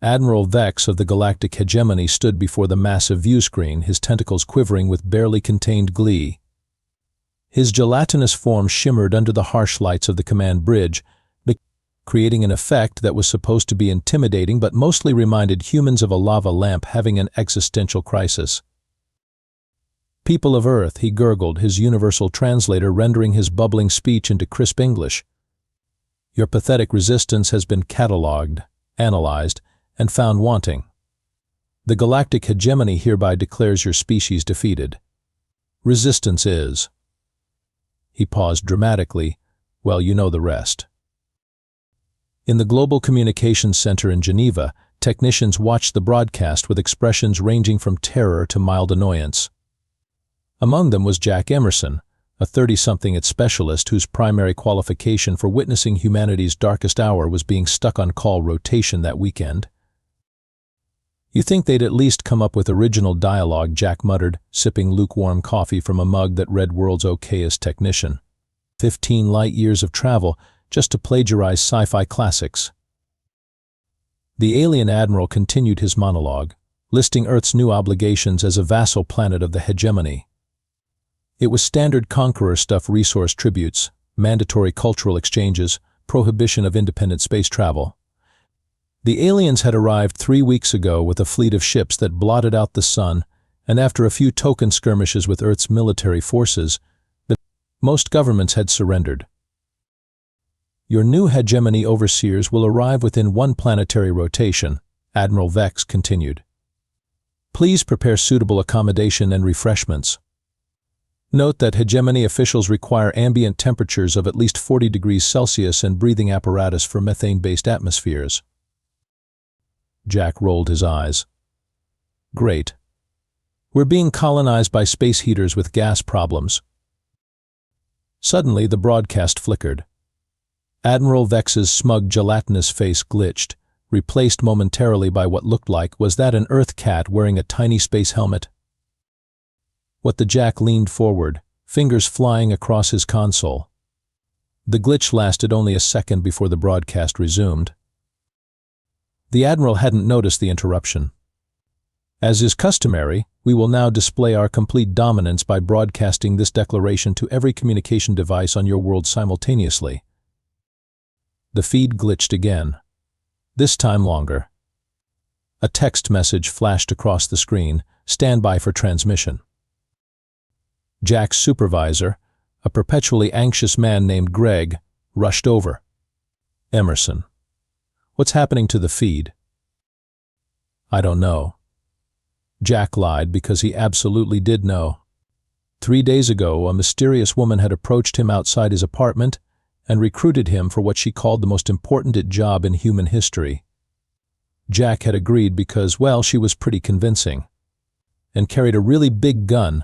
Admiral Vex of the Galactic Hegemony stood before the massive viewscreen, his tentacles quivering with barely contained glee. His gelatinous form shimmered under the harsh lights of the command bridge, creating an effect that was supposed to be intimidating but mostly reminded humans of a lava lamp having an existential crisis. "People of Earth," he gurgled, his universal translator rendering his bubbling speech into crisp English. "Your pathetic resistance has been catalogued, analyzed, and found wanting. The Galactic Hegemony hereby declares your species defeated. Resistance is—" He paused dramatically. "Well, you know the rest." In the Global Communications Center in Geneva, technicians watched the broadcast with expressions ranging from terror to mild annoyance. Among them was Jack Emerson, a 30-something specialist whose primary qualification for witnessing humanity's darkest hour was being stuck on call rotation that weekend. "You think they'd at least come up with original dialogue," Jack muttered, sipping lukewarm coffee from a mug that read "World's Okayest Technician." 15 light years of travel just to plagiarize sci-fi classics. The alien admiral continued his monologue, listing Earth's new obligations as a vassal planet of the hegemony. It was standard conqueror stuff: resource tributes, mandatory cultural exchanges, prohibition of independent space travel. The aliens had arrived 3 weeks ago with a fleet of ships that blotted out the sun, and after a few token skirmishes with Earth's military forces, most governments had surrendered. "Your new hegemony overseers will arrive within 1 planetary rotation," Admiral Vex continued. "Please prepare suitable accommodation and refreshments. Note that hegemony officials require ambient temperatures of at least 40 degrees Celsius and breathing apparatus for methane-based atmospheres." Jack rolled his eyes. "Great. We're being colonized by space heaters with gas problems." Suddenly, the broadcast flickered. Admiral Vex's smug, gelatinous face glitched, replaced momentarily by what looked like was that an Earth cat wearing a tiny space helmet. What the Jack leaned forward, fingers flying across his console. The glitch lasted only a second before the broadcast resumed. The Admiral hadn't noticed the interruption. "As is customary, we will now display our complete dominance by broadcasting this declaration to every communication device on your world simultaneously." The feed glitched again, this time longer. A text message flashed across the screen: "Stand by for transmission." Jack's supervisor, a perpetually anxious man named Greg, rushed over. "Emerson, what's happening to the feed?" "I don't know." Jack lied because he absolutely did know. 3 days ago, a mysterious woman had approached him outside his apartment and recruited him for what she called the most important job in human history. Jack had agreed because, well, she was pretty convincing, and carried a really big gun.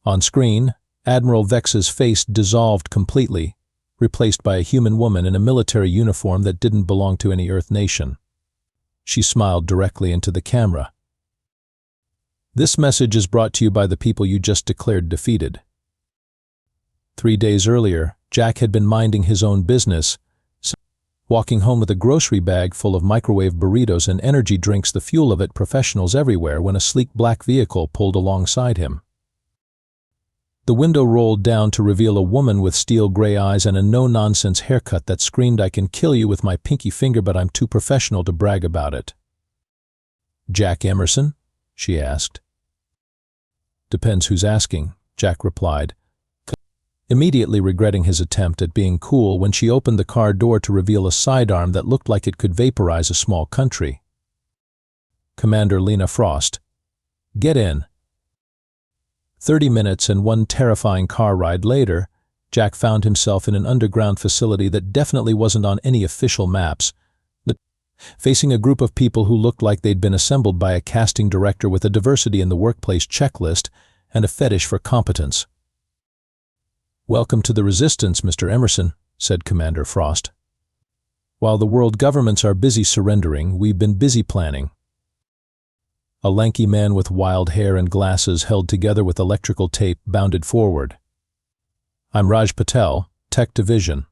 On screen, Admiral Vex's face dissolved completely, replaced by a human woman in a military uniform that didn't belong to any Earth nation. She smiled directly into the camera. "This message is brought to you by the people you just declared defeated." 3 days earlier, Jack had been minding his own business, walking home with a grocery bag full of microwave burritos and energy drinks, the fuel of it professionals everywhere, when a sleek black vehicle pulled alongside him. The window rolled down to reveal a woman with steel gray eyes and a no-nonsense haircut that screamed, "I can kill you with my pinky finger, but I'm too professional to brag about it." "Jack Emerson?" she asked. "Depends who's asking," Jack replied, immediately regretting his attempt at being cool when she opened the car door to reveal a sidearm that looked like it could vaporize a small country. "Commander Lena Frost. Get in." 30 minutes and 1 terrifying car ride later, Jack found himself in an underground facility that definitely wasn't on any official maps, facing a group of people who looked like they'd been assembled by a casting director with a diversity in the workplace checklist and a fetish for competence. "Welcome to the Resistance, Mr. Emerson," said Commander Frost. "While the world governments are busy surrendering, we've been busy planning." A lanky man with wild hair and glasses held together with electrical tape bounded forward. "I'm Raj Patel, Tech Division."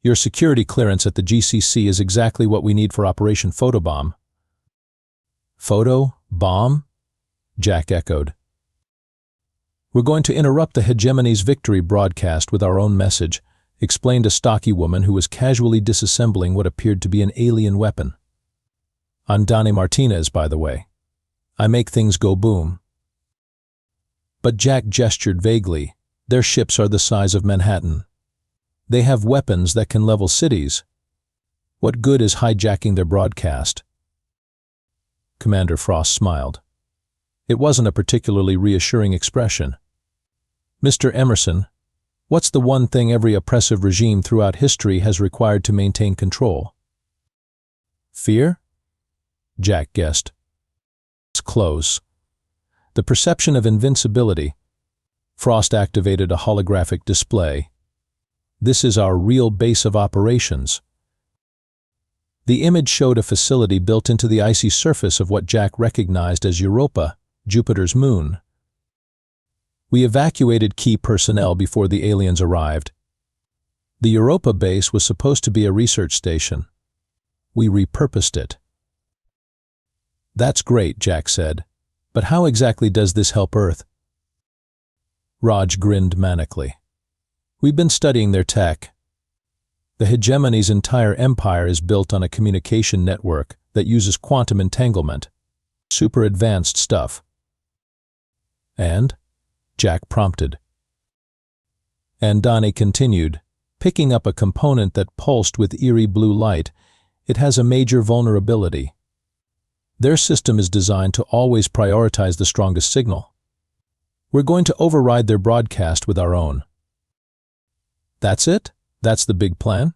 Your security clearance at the GCC is exactly what we need for Operation Photobomb. Photo? Bomb? Jack echoed. We're going to interrupt the Hegemony's victory broadcast with our own message, explained a stocky woman who was casually disassembling what appeared to be an alien weapon. I'm Donnie Martinez, by the way. I make things go boom. But Jack gestured vaguely. Their ships are the size of Manhattan. They have weapons that can level cities. What good is hijacking their broadcast? Commander Frost smiled. It wasn't a particularly reassuring expression. Mr. Emerson, what's the one thing every oppressive regime throughout history has required to maintain control? Fear? Jack guessed. It's close. The perception of invincibility. Frost activated a holographic display. This is our real base of operations. The image showed a facility built into the icy surface of what Jack recognized as Europa, Jupiter's moon. We evacuated key personnel before the aliens arrived. The Europa base was supposed to be a research station. We repurposed it. That's great, Jack said. But how exactly does this help Earth? Raj grinned manically. We've been studying their tech. The Hegemony's entire empire is built on a communication network that uses quantum entanglement. Super advanced stuff. And? Jack prompted. And Donnie continued, picking up a component that pulsed with eerie blue light. It has a major vulnerability. Their system is designed to always prioritize the strongest signal. We're going to override their broadcast with our own. That's it? That's the big plan?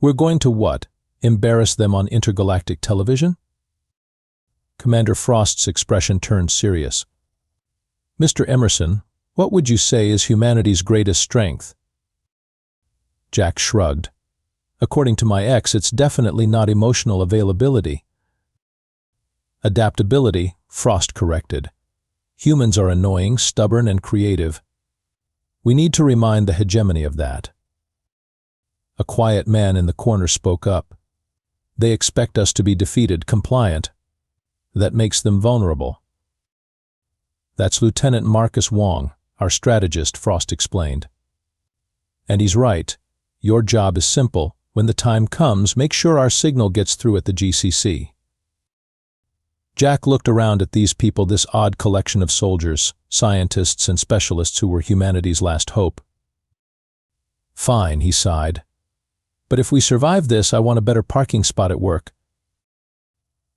We're going to what? Embarrass them on intergalactic television? Commander Frost's expression turned serious. Mr. Emerson, what would you say is humanity's greatest strength? Jack shrugged. According to my ex, it's definitely not emotional availability. Adaptability, Frost corrected. Humans are annoying, stubborn, and creative. We need to remind the Hegemony of that. A quiet man in the corner spoke up. They expect us to be defeated, compliant. That makes them vulnerable. That's Lieutenant Marcus Wong, our strategist, Frost explained. And he's right. Your job is simple. When the time comes, make sure our signal gets through at the GCC. Jack looked around at these people, this odd collection of soldiers, scientists, and specialists who were humanity's last hope. Fine, he sighed. But if we survive this, I want a better parking spot at work.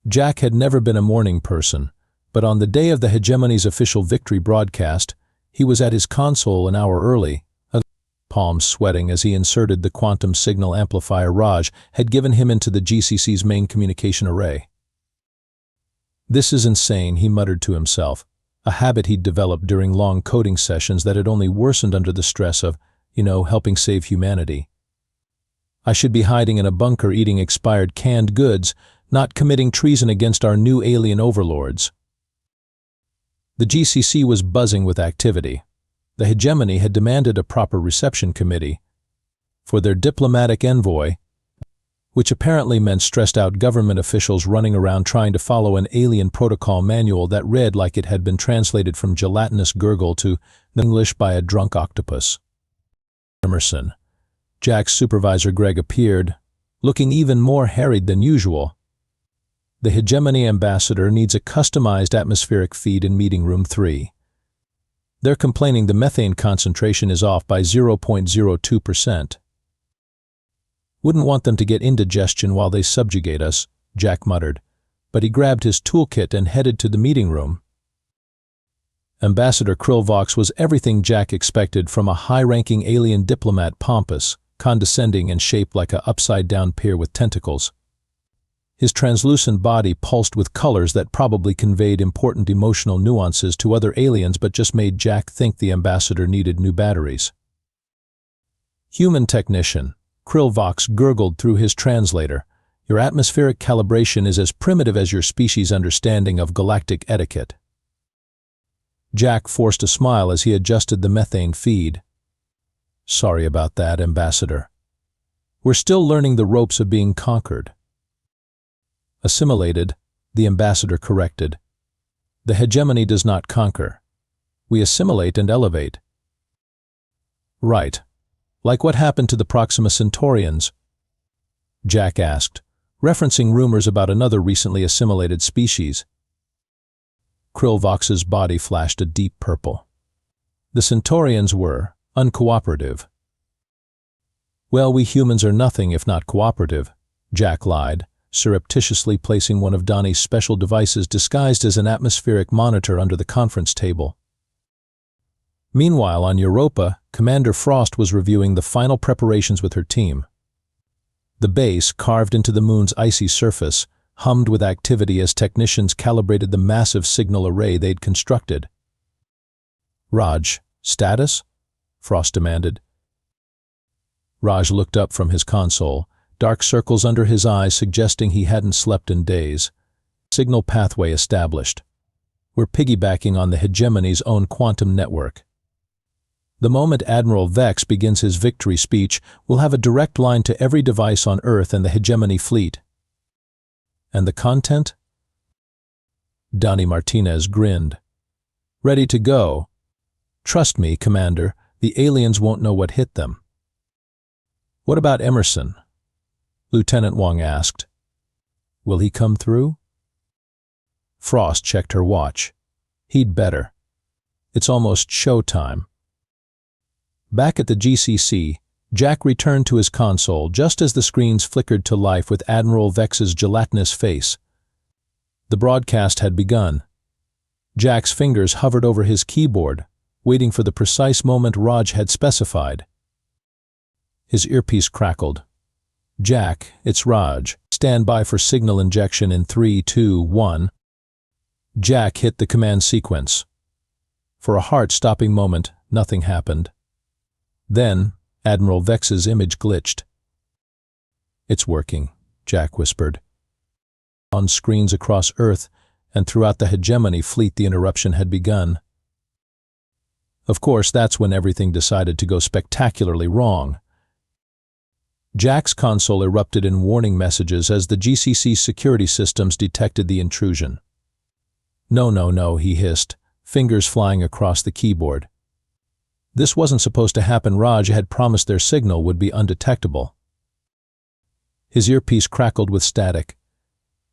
Jack had never been a morning person, but on the day of the Hegemony's official victory broadcast, he was at his console an hour early, palms sweating as he inserted the quantum signal amplifier Raj had given him into the GCC's main communication array. This is insane, he muttered to himself, a habit he'd developed during long coding sessions that had only worsened under the stress of, helping save humanity. I should be hiding in a bunker eating expired canned goods, not committing treason against our new alien overlords. The GCC was buzzing with activity. The Hegemony had demanded a proper reception committee for their diplomatic envoy, which apparently meant stressed-out government officials running around trying to follow an alien protocol manual that read like it had been translated from gelatinous gurgle to English by a drunk octopus. Emerson. Jack's supervisor Greg appeared, looking even more harried than usual. The Hegemony ambassador needs a customized atmospheric feed in meeting room 3. They're complaining the methane concentration is off by 0.02%. Wouldn't want them to get indigestion while they subjugate us, Jack muttered, but he grabbed his toolkit and headed to the meeting room. Ambassador Krillvox was everything Jack expected from a high-ranking alien diplomat, pompous, condescending, and shaped like a upside-down pear with tentacles. His translucent body pulsed with colors that probably conveyed important emotional nuances to other aliens but just made Jack think the ambassador needed new batteries. Human technician, Krillvox gurgled through his translator. Your atmospheric calibration is as primitive as your species' understanding of galactic etiquette. Jack forced a smile as he adjusted the methane feed. Sorry about that, Ambassador. We're still learning the ropes of being conquered. Assimilated, the ambassador corrected. The hegemony does not conquer. We assimilate and elevate. Right. Like what happened to the Proxima Centaurians? Jack asked, referencing rumors about another recently assimilated species. Krillvox's body flashed a deep purple. The Centaurians were uncooperative. Well, we humans are nothing if not cooperative, Jack lied, surreptitiously placing one of Donnie's special devices disguised as an atmospheric monitor under the conference table. Meanwhile, on Europa, Commander Frost was reviewing the final preparations with her team. The base, carved into the moon's icy surface, hummed with activity as technicians calibrated the massive signal array they'd constructed. Raj, status? Frost demanded. Raj looked up from his console, dark circles under his eyes suggesting he hadn't slept in days. Signal pathway established. We're piggybacking on the hegemony's own quantum network. The moment Admiral Vex begins his victory speech, we'll have a direct line to every device on Earth and the hegemony fleet. And the content? Donnie Martinez grinned. Ready to go. Trust me, Commander, the aliens won't know what hit them. What about Emerson? Lieutenant Wong asked. Will he come through? Frost checked her watch. He'd better. It's almost showtime. Back at the GCC, Jack returned to his console just as the screens flickered to life with Admiral Vex's gelatinous face. The broadcast had begun. Jack's fingers hovered over his keyboard, waiting for the precise moment Raj had specified. His earpiece crackled. Jack, it's Raj. Stand by for signal injection in 3, 2, 1. Jack hit the command sequence. For a heart-stopping moment, nothing happened. Then, Admiral Vex's image glitched. It's working, Jack whispered. On screens across Earth and throughout the hegemony fleet the interruption had begun. Of course, that's when everything decided to go spectacularly wrong. Jack's console erupted in warning messages as the GCC's security systems detected the intrusion. No, he hissed, fingers flying across the keyboard. This wasn't supposed to happen. Raj had promised their signal would be undetectable. His earpiece crackled with static.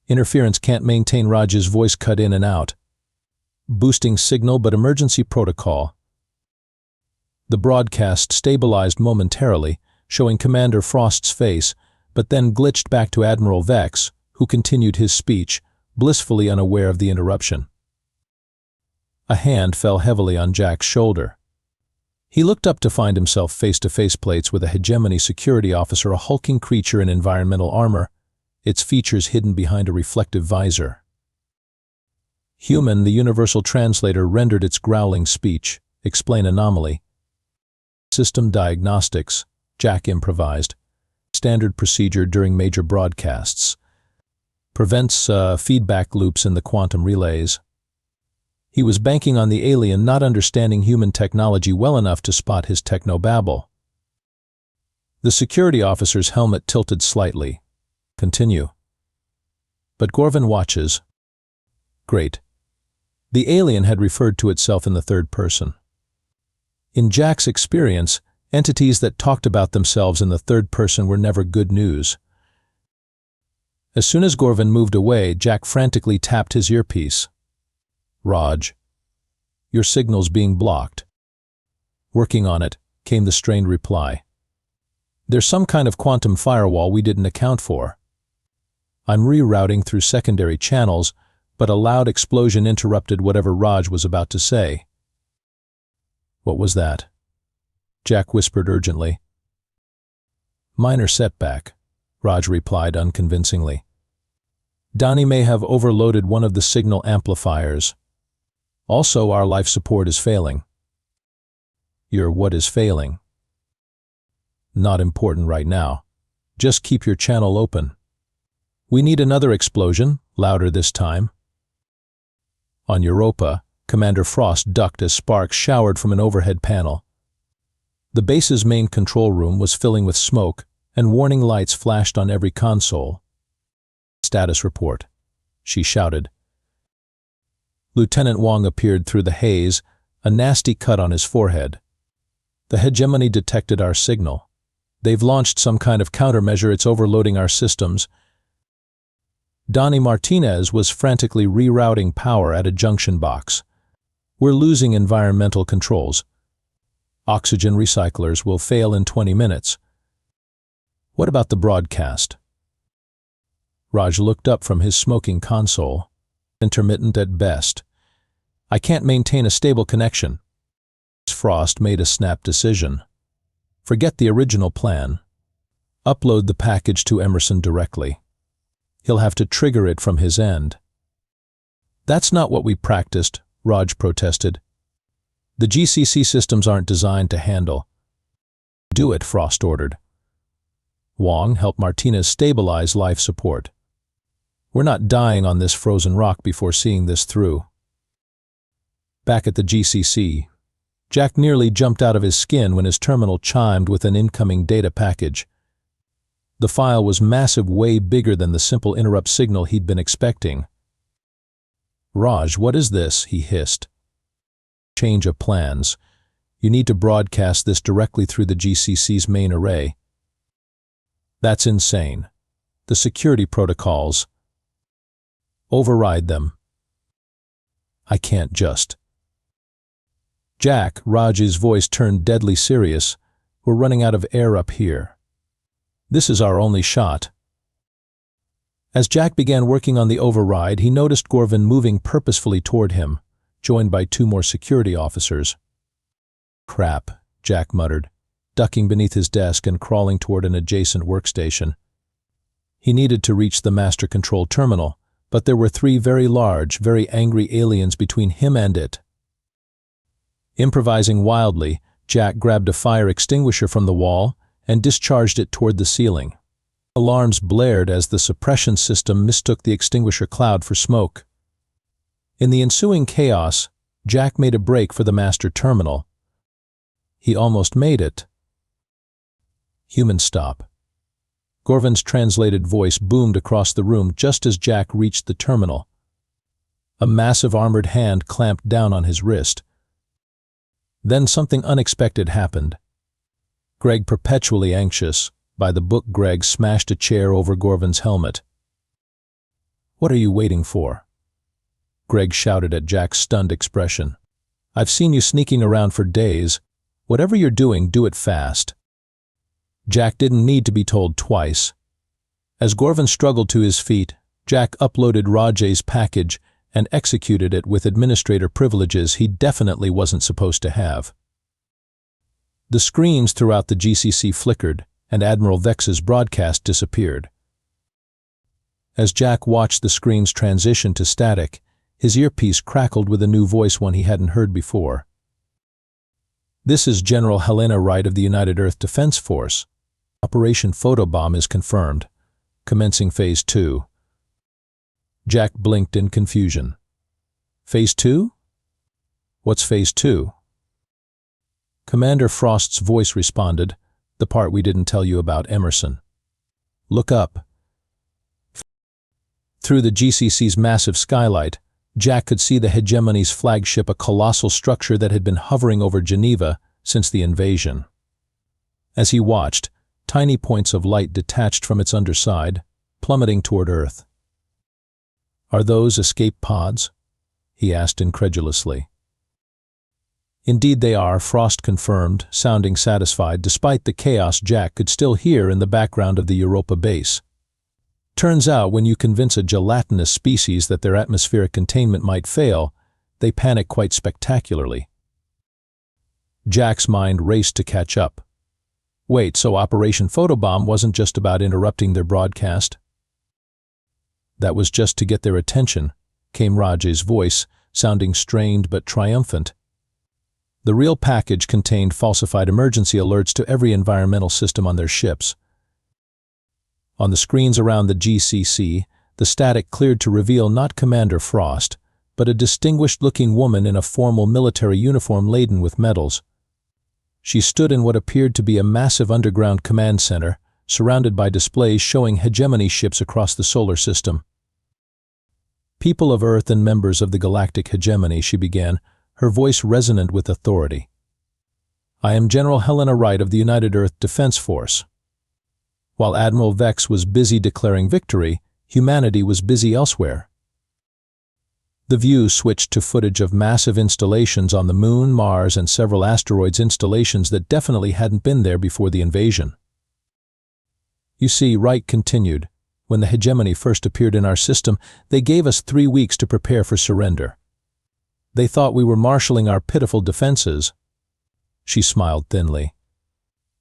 Interference can't maintain. Raj's voice cut in and out. Boosting signal but emergency protocol. The broadcast stabilized momentarily, showing Commander Frost's face, but then glitched back to Admiral Vex, who continued his speech, blissfully unaware of the interruption. A hand fell heavily on Jack's shoulder. He looked up to find himself face-to-face plates with a hegemony security officer, a hulking creature in environmental armor, its features hidden behind a reflective visor. Human, the universal translator rendered its growling speech. Explain anomaly. System diagnostics, Jack improvised. Standard procedure during major broadcasts. Prevents feedback loops in the quantum relays. He was banking on the alien not understanding human technology well enough to spot his technobabble. The security officer's helmet tilted slightly. Continue. But Gorvin watches. Great. The alien had referred to itself in the third person. In Jack's experience, entities that talked about themselves in the third person were never good news. As soon as Gorvin moved away, Jack frantically tapped his earpiece. Raj, your signal's being blocked. Working on it, came the strained reply. There's some kind of quantum firewall we didn't account for. I'm rerouting through secondary channels, but a loud explosion interrupted whatever Raj was about to say. What was that? Jack whispered urgently. Minor setback, Raj replied unconvincingly. Donnie may have overloaded one of the signal amplifiers. Also, our life support is failing. Your what is failing? Not important right now. Just keep your channel open. We need another explosion, louder this time. On Europa, Commander Frost ducked as sparks showered from an overhead panel. The base's main control room was filling with smoke, and warning lights flashed on every console. "Status report," she shouted. Lieutenant Wong appeared through the haze, a nasty cut on his forehead. "The Hegemony detected our signal. They've launched some kind of countermeasure. It's overloading our systems." Donnie Martinez was frantically rerouting power at a junction box. "We're losing environmental controls. Oxygen recyclers will fail in 20 minutes. What about the broadcast?" Raj looked up from his smoking console. "Intermittent at best. I can't maintain a stable connection." Frost made a snap decision. "Forget the original plan. Upload the package to Emerson directly. He'll have to trigger it from his end." "That's not what we practiced," Raj protested. "The GCC systems aren't designed to handle." "Do it," Frost ordered. Wong helped Martinez stabilize life support. "We're not dying on this frozen rock before seeing this through." Back at the GCC, Jack nearly jumped out of his skin when his terminal chimed with an incoming data package. The file was massive, way bigger than the simple interrupt signal he'd been expecting. "Raj, what is this?" he hissed. "Change of plans. You need to broadcast this directly through the GCC's main array." "That's insane. The security protocols. Override them." "I can't just." "Jack," Raj's voice turned deadly serious, "we're running out of air up here. This is our only shot." As Jack began working on the override, he noticed Gorvin moving purposefully toward him, joined by 2 more security officers. "Crap," Jack muttered, ducking beneath his desk and crawling toward an adjacent workstation. He needed to reach the master control terminal, but there were 3 very large, very angry aliens between him and it. Improvising wildly, Jack grabbed a fire extinguisher from the wall and discharged it toward the ceiling. Alarms blared as the suppression system mistook the extinguisher cloud for smoke. In the ensuing chaos, Jack made a break for the master terminal. He almost made it. "Human stop." Gorvin's translated voice boomed across the room just as Jack reached the terminal. A massive armored hand clamped down on his wrist. Then something unexpected happened. Greg, perpetually anxious, by the book, Greg smashed a chair over Gorvin's helmet. "What are you waiting for?" Greg shouted at Jack's stunned expression. "I've seen you sneaking around for days. Whatever you're doing, do it fast." Jack didn't need to be told twice. As Gorvin struggled to his feet, Jack uploaded Raj's package and executed it with administrator privileges he definitely wasn't supposed to have. The screens throughout the GCC flickered, and Admiral Vex's broadcast disappeared. As Jack watched the screens transition to static, his earpiece crackled with a new voice, one he hadn't heard before. "This is General Helena Wright of the United Earth Defense Force. Operation Photobomb is confirmed. Commencing Phase 2. Jack blinked in confusion. "Phase 2? What's Phase 2? Commander Frost's voice responded, "The part we didn't tell you about, Emerson. Look up." Through the GCC's massive skylight, Jack could see the Hegemony's flagship, a colossal structure that had been hovering over Geneva since the invasion. As he watched, tiny points of light detached from its underside, plummeting toward Earth. "Are those escape pods?" he asked incredulously. "Indeed they are," Frost confirmed, sounding satisfied despite the chaos Jack could still hear in the background of the Europa base. "Turns out when you convince a gelatinous species that their atmospheric containment might fail, they panic quite spectacularly." Jack's mind raced to catch up. Wait, so Operation Photobomb wasn't just about interrupting their broadcast? "That was just to get their attention," came Raj's voice, sounding strained but triumphant. "The real package contained falsified emergency alerts to every environmental system on their ships." On the screens around the GCC, the static cleared to reveal not Commander Frost, but a distinguished-looking woman in a formal military uniform laden with medals. She stood in what appeared to be a massive underground command center, surrounded by displays showing hegemony ships across the solar system. "People of Earth and members of the Galactic Hegemony," she began, her voice resonant with authority. "I am General Helena Wright of the United Earth Defense Force." While Admiral Vex was busy declaring victory, humanity was busy elsewhere. The view switched to footage of massive installations on the Moon, Mars, and several asteroids, installations that definitely hadn't been there before the invasion. "You see," Wright continued, "when the hegemony first appeared in our system, they gave us 3 weeks to prepare for surrender. They thought we were marshalling our pitiful defenses." She smiled thinly.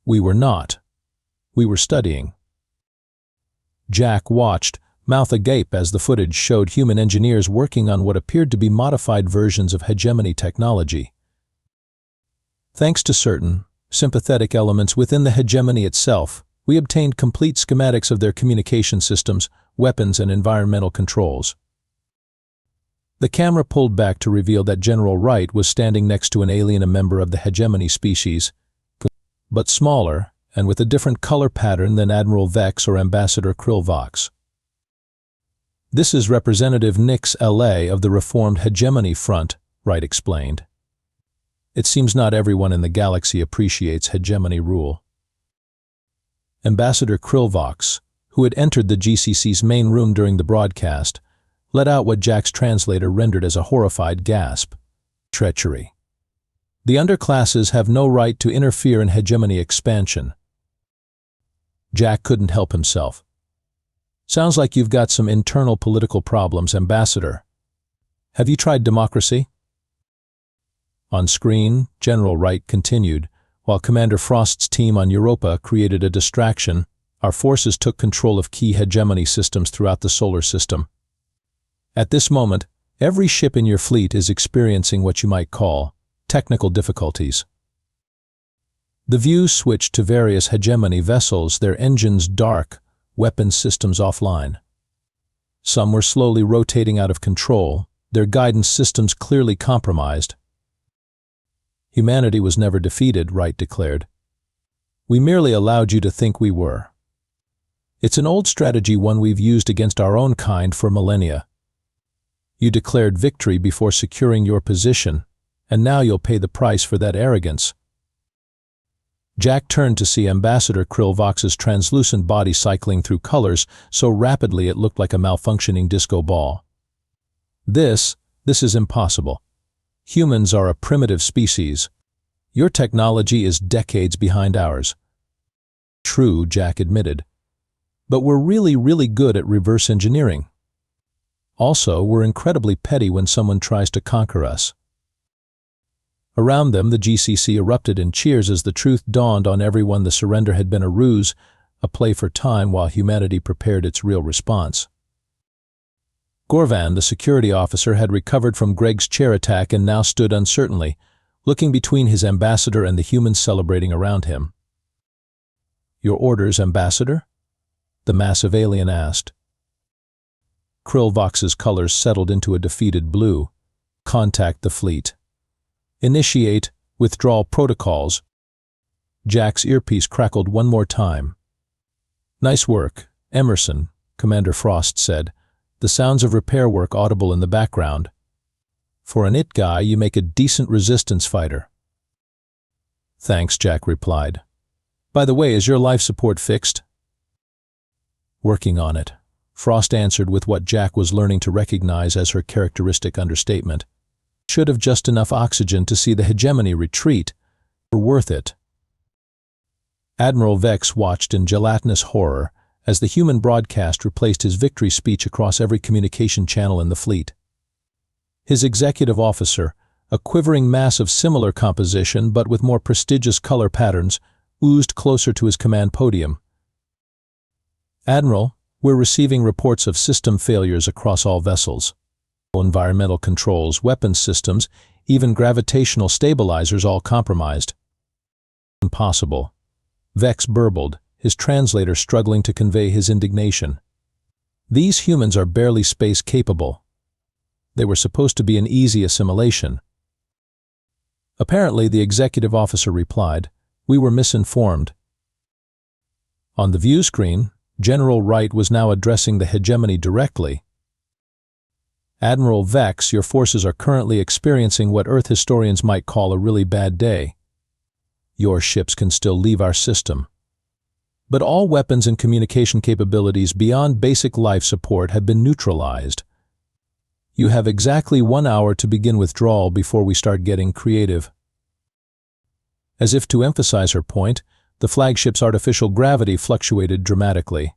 "We were not. We were studying." Jack watched, mouth agape, as the footage showed human engineers working on what appeared to be modified versions of hegemony technology. Thanks to certain sympathetic elements within the hegemony itself, we obtained complete schematics of their communication systems, weapons, and environmental controls. The camera pulled back to reveal that General Wright was standing next to an alien, a member of the hegemony species, but smaller and with a different color pattern than Admiral Vex or Ambassador Vox. "This is Representative Nix L.A. of the Reformed Hegemony Front," Wright explained. "It seems not everyone in the galaxy appreciates hegemony rule." Ambassador Vox, who had entered the GCC's main room during the broadcast, let out what Jack's translator rendered as a horrified gasp. "Treachery. The underclasses have no right to interfere in hegemony expansion." Jack couldn't help himself. "Sounds like you've got some internal political problems, Ambassador. Have you tried democracy?" On screen, General Wright continued, "While Commander Frost's team on Europa created a distraction, our forces took control of key hegemony systems throughout the solar system. At this moment, every ship in your fleet is experiencing what you might call technical difficulties." The view switched to various hegemony vessels, their engines dark, weapons systems offline. Some were slowly rotating out of control, their guidance systems clearly compromised. "Humanity was never defeated," Wright declared. "We merely allowed you to think we were. It's an old strategy, one we've used against our own kind for millennia. You declared victory before securing your position, and now you'll pay the price for that arrogance." Jack turned to see Ambassador Vox's translucent body cycling through colors so rapidly it looked like a malfunctioning disco ball. This is impossible. Humans are a primitive species. Your technology is decades behind ours." "True," Jack admitted. "But we're really good at reverse engineering. Also, we're incredibly petty when someone tries to conquer us." Around them, the GCC erupted in cheers as the truth dawned on everyone: the surrender had been a ruse, a play for time while humanity prepared its real response. Gorvan, the security officer, had recovered from Greg's chair attack and now stood uncertainly, looking between his ambassador and the humans celebrating around him. "Your orders, Ambassador?" the massive alien asked. Vox's colors settled into a defeated blue. "Contact the fleet. Initiate withdrawal protocols." Jack's earpiece crackled one more time. "Nice work, Emerson," Commander Frost said, the sounds of repair work audible in the background. "For an IT guy, you make a decent resistance fighter." "Thanks," Jack replied. "By the way, is your life support fixed?" "Working on it," Frost answered with what Jack was learning to recognize as her characteristic understatement. "Should have just enough oxygen to see the hegemony retreat. We're worth it." Admiral Vex watched in gelatinous horror as the human broadcast replaced his victory speech across every communication channel in the fleet. His executive officer, a quivering mass of similar composition but with more prestigious color patterns, oozed closer to his command podium. "Admiral, we're receiving reports of system failures across all vessels. Environmental controls, weapons systems, even gravitational stabilizers all compromised." "Impossible," Vex burbled, his translator struggling to convey his indignation. "These humans are barely space-capable. They were supposed to be an easy assimilation." Apparently, the executive officer replied, "We were misinformed." On the view screen, General Wright was now addressing the hegemony directly. Admiral Vex, your forces are currently experiencing what Earth historians might call a really bad day. Your ships can still leave our system, but all weapons and communication capabilities beyond basic life support have been neutralized. You have exactly 1 hour to begin withdrawal before we start getting creative. As if to emphasize her point, the flagship's artificial gravity fluctuated dramatically.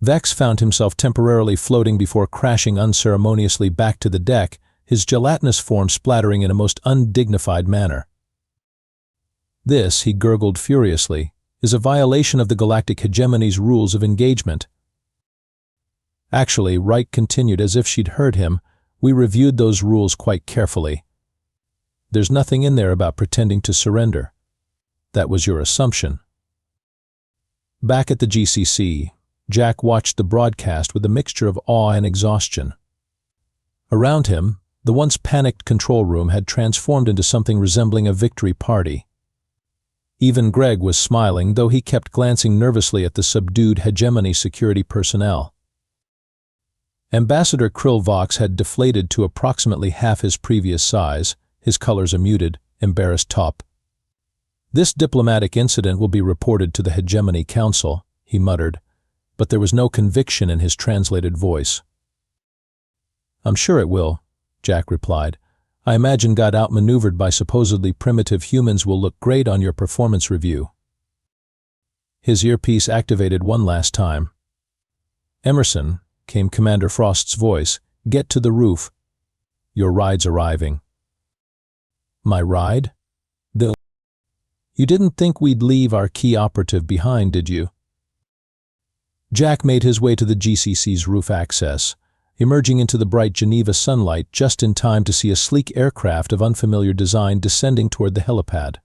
Vex found himself temporarily floating before crashing unceremoniously back to the deck, his gelatinous form splattering in a most undignified manner. This, he gurgled furiously, is a violation of the Galactic Hegemony's rules of engagement. Actually, Wright continued as if she'd heard him, we reviewed those rules quite carefully. There's nothing in there about pretending to surrender. That was your assumption. Back at the GCC, Jack watched the broadcast with a mixture of awe and exhaustion. Around him, the once panicked control room had transformed into something resembling a victory party. Even Greg was smiling, though he kept glancing nervously at the subdued hegemony security personnel. Ambassador Krill Vox had deflated to approximately half his previous size, his colors a muted, embarrassed taupe. This diplomatic incident will be reported to the Hegemony Council, he muttered, but there was no conviction in his translated voice. I'm sure it will, Jack replied. I imagine got outmaneuvered by supposedly primitive humans will look great on your performance review. His earpiece activated one last time. Emerson, came Commander Frost's voice, get to the roof. Your ride's arriving. My ride? You didn't think we'd leave our key operative behind, did you? Jack made his way to the GCC's roof access, emerging into the bright Geneva sunlight just in time to see a sleek aircraft of unfamiliar design descending toward the helipad.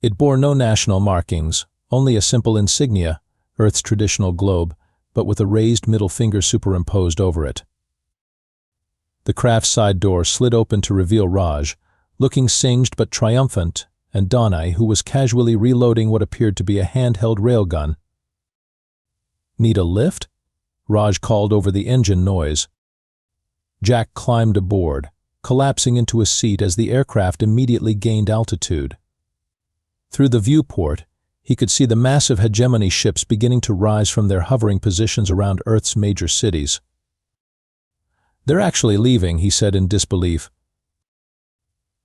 It bore no national markings, only a simple insignia, Earth's traditional globe, but with a raised middle finger superimposed over it. The craft's side door slid open to reveal Raj, looking singed but triumphant, and Donai, who was casually reloading what appeared to be a handheld railgun. Need a lift? Raj called over the engine noise. Jack climbed aboard, collapsing into a seat as the aircraft immediately gained altitude. Through the viewport, he could see the massive hegemony ships beginning to rise from their hovering positions around Earth's major cities. They're actually leaving, he said in disbelief.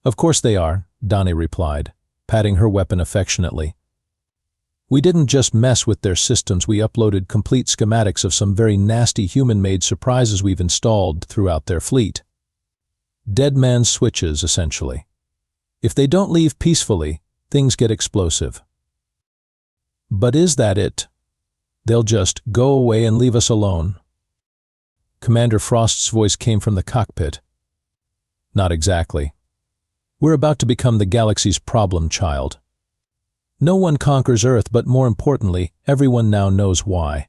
Of course they are, Donnie replied, patting her weapon affectionately. We didn't just mess with their systems, we uploaded complete schematics of some very nasty human-made surprises we've installed throughout their fleet. Dead man's switches, essentially. If they don't leave peacefully, things get explosive. But is that it? They'll just go away and leave us alone? Commander Frost's voice came from the cockpit. Not exactly. We're about to become the galaxy's problem child. No one conquers Earth, but more importantly, everyone now knows why.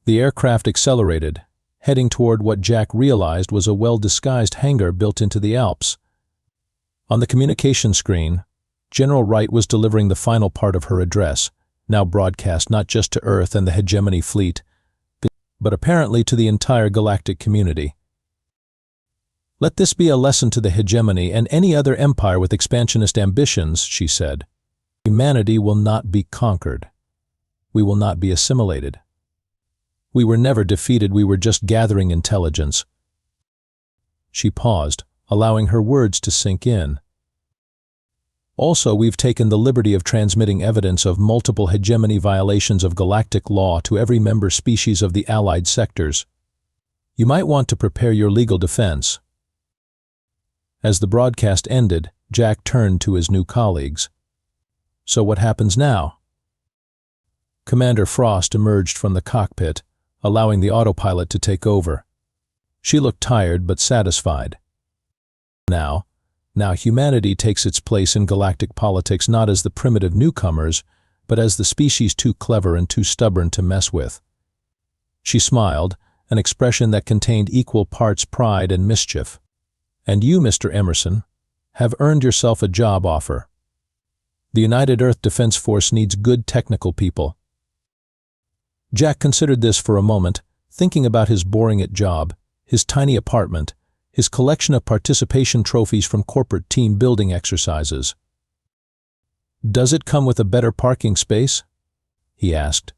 The aircraft accelerated, heading toward what Jack realized was a well-disguised hangar built into the Alps. On the communication screen, General Wright was delivering the final part of her address, now broadcast not just to Earth and the Hegemony fleet, but apparently to the entire galactic community. Let this be a lesson to the Hegemony and any other empire with expansionist ambitions, she said. Humanity will not be conquered. We will not be assimilated. We were never defeated, we were just gathering intelligence. She paused, allowing her words to sink in. Also, we've taken the liberty of transmitting evidence of multiple hegemony violations of galactic law to every member species of the allied sectors. You might want to prepare your legal defense. As the broadcast ended, Jack turned to his new colleagues. So what happens now? Commander Frost emerged from the cockpit, allowing the autopilot to take over. She looked tired but satisfied. Now humanity takes its place in galactic politics not as the primitive newcomers, but as the species too clever and too stubborn to mess with. She smiled, an expression that contained equal parts pride and mischief. And you, Mr. Emerson, have earned yourself a job offer. The United Earth Defense Force needs good technical people. Jack considered this for a moment, thinking about his boring-at-job, his tiny apartment, his collection of participation trophies from corporate team building exercises. "Does it come with a better parking space?" he asked.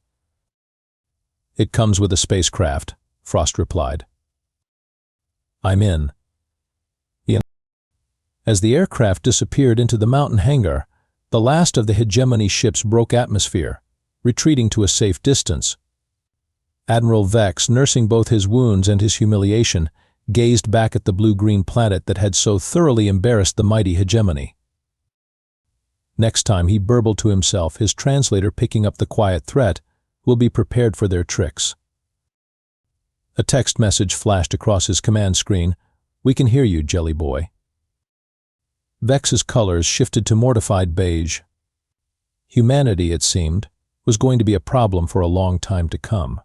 "It comes with a spacecraft," Frost replied. "I'm in." As the aircraft disappeared into the mountain hangar, the last of the Hegemony ships broke atmosphere, retreating to a safe distance. Admiral Vex, nursing both his wounds and his humiliation, gazed back at the blue-green planet that had so thoroughly embarrassed the mighty Hegemony. Next time, he burbled to himself, his translator picking up the quiet threat, "Will be prepared for their tricks." A text message flashed across his command screen. "We can hear you, Jelly Boy." Vex's colors shifted to mortified beige. Humanity, it seemed, was going to be a problem for a long time to come.